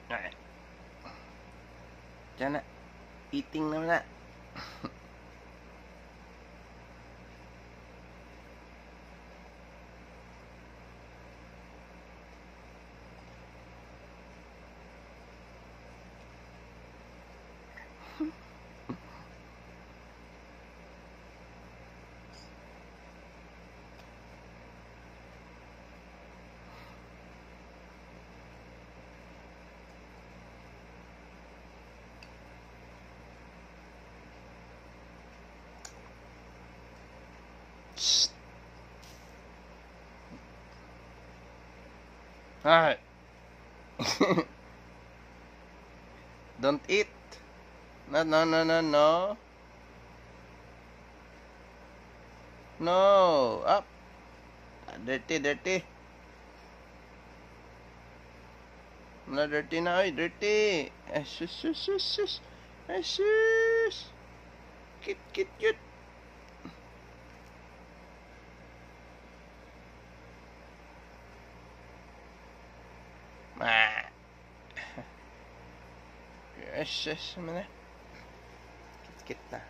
Alright. Diyan na. Eating naman na. Alright. Don't eat. No, no, no, no, no. No. Up. Dirty, dirty. No, dirty na. Oy, dirty. Asus, sus, sus, sus. Asus. Cute, cute, cute. Yes, mana? Kit na.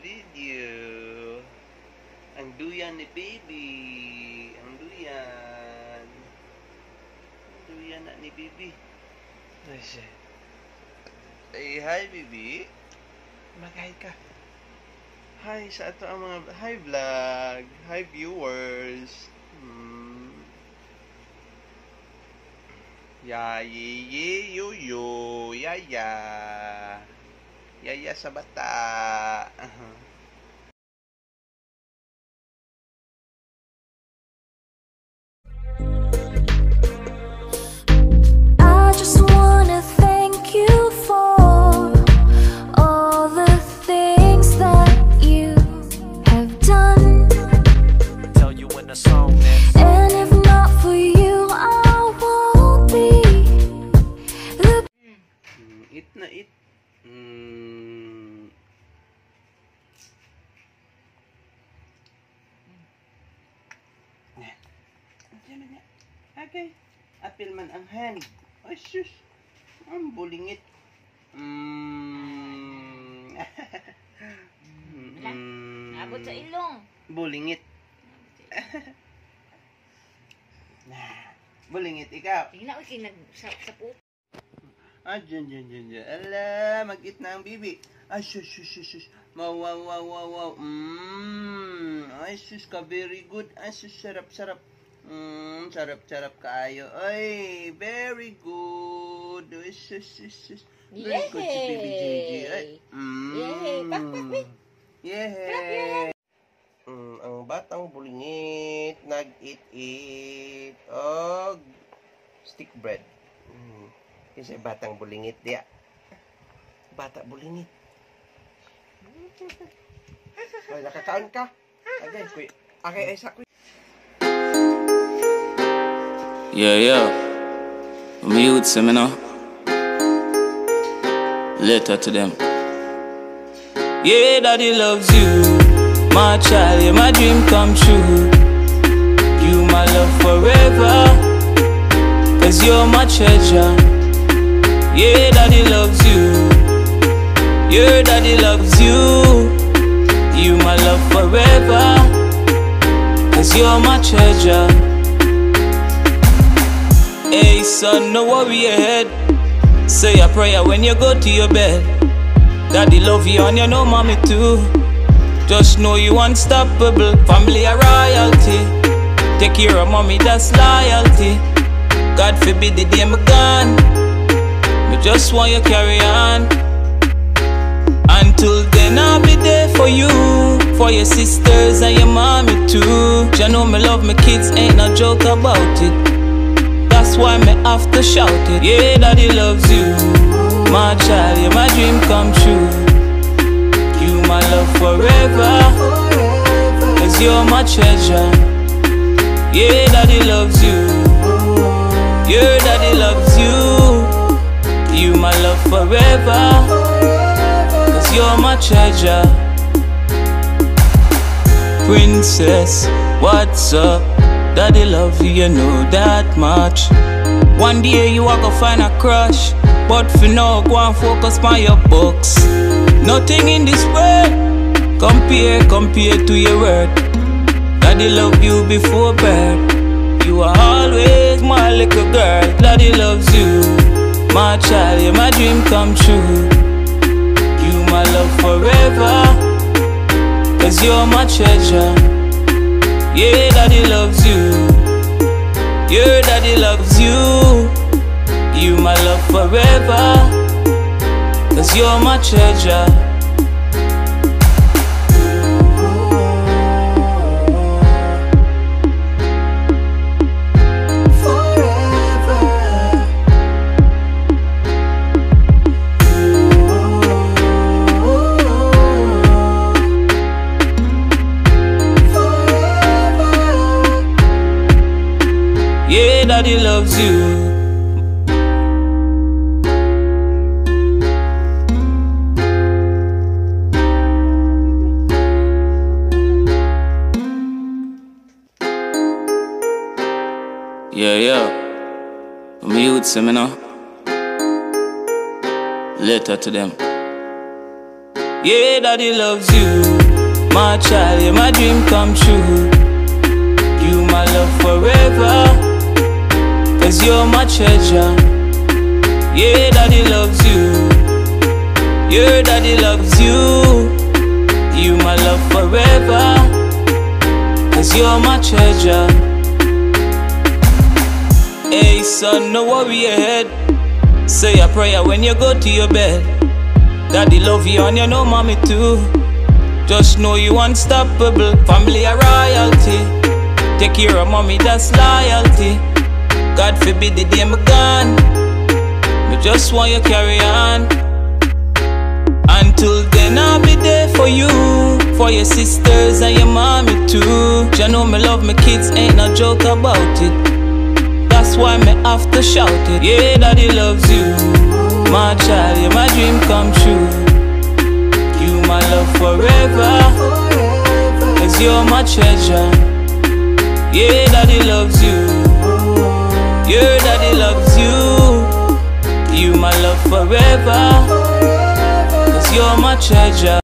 Video. Ang duyan ni baby. Ang duyan. Ang duyan na ni baby. Say hi, baby. Mag-hi ka. Hi sa ato ang mga hi vlog. Hi viewers. Ya, ye, ye, yo, yo, yaya. Yaya sa bata. I just wanna thank you for all the things that you have done. Tell you in a song And if not for you, I won't be the Eat na eat. Okay. Apil man ang hand. Ay, sus. Ang bulingit. Abot sa ilong. Bulingit. Nah, bulingit ikaw. Hina ko kinag sa puto. Dyan. Ala, mag-eat na ang bibi. Ay, shush. Wow. Ay, sus ka, very good. Ay, sus, sarap. Sarap kaayo. Ay, very good. Ay, sus. Very good si Baby JJ. Ay, Yay! Pak, Yay! Ang batang bulingit, nag-eat og stick bread. Kasi batang bulingit dia. Bata bulingit. Ay, nakakaon ka? Okay, ay sakwi. Yeah. I'm youth, you know. Letter to them. Yeah, daddy loves you. My child, you're my dream come true. You my love forever. Cause you're my treasure. Yeah, daddy loves you. Your daddy loves you. You my love forever. Cause you're my treasure. Hey son, no worry ahead. Say a prayer when you go to your bed. Daddy love you and you know mommy too. Just know you unstoppable. Family a royalty. Take care of mommy, that's loyalty. God forbid the day I'm gone. Me just want you carry on. Until then I'll be there for you. For your sisters and your mommy too. You know me love my kids, ain't no joke about it. That's why me have to shout it. Yeah, daddy loves you. My child, you're my dream come true. You my love forever. Cause you're my treasure. Yeah, daddy loves you. Your daddy loves you. You my love forever. Cause you're my treasure. Princess, what's up? Daddy love you, you know that much. One day you are gonna find a crush, but for now go and focus on your books. Nothing in this world compare to your word. Daddy love you before birth. You are always my little girl. Daddy loves you. My child, you're my dream come true. You my love forever. Cause you're my treasure. Yeah, daddy loves you. Your daddy loves you. You my love forever. Cause you're my treasure. Yeah, daddy loves you. Yeah. I'm youth, you know. Letter to them. Yeah, daddy loves you. My child, you're my dream come true. You my love forever. Cause you're my treasure. Yeah, daddy loves you. Your daddy loves you. You my love forever. Cause you're my treasure. Hey son, no worry ahead. Say a prayer when you go to your bed. Daddy love you and you know mommy too. Just know you unstoppable. Family a royalty. Take care of mommy, that's loyalty. God forbid the day I'm gone. Me just want you carry on. Until then I'll be there for you. For your sisters and your mommy too. You know me love my kids, ain't no joke about it. That's why me have to shout it. Yeah, daddy loves you. My child, you're my dream come true. You my love forever. Cause you're my treasure. Yeah, daddy loves you. Your daddy loves you. You my love forever. Cause you're my treasure.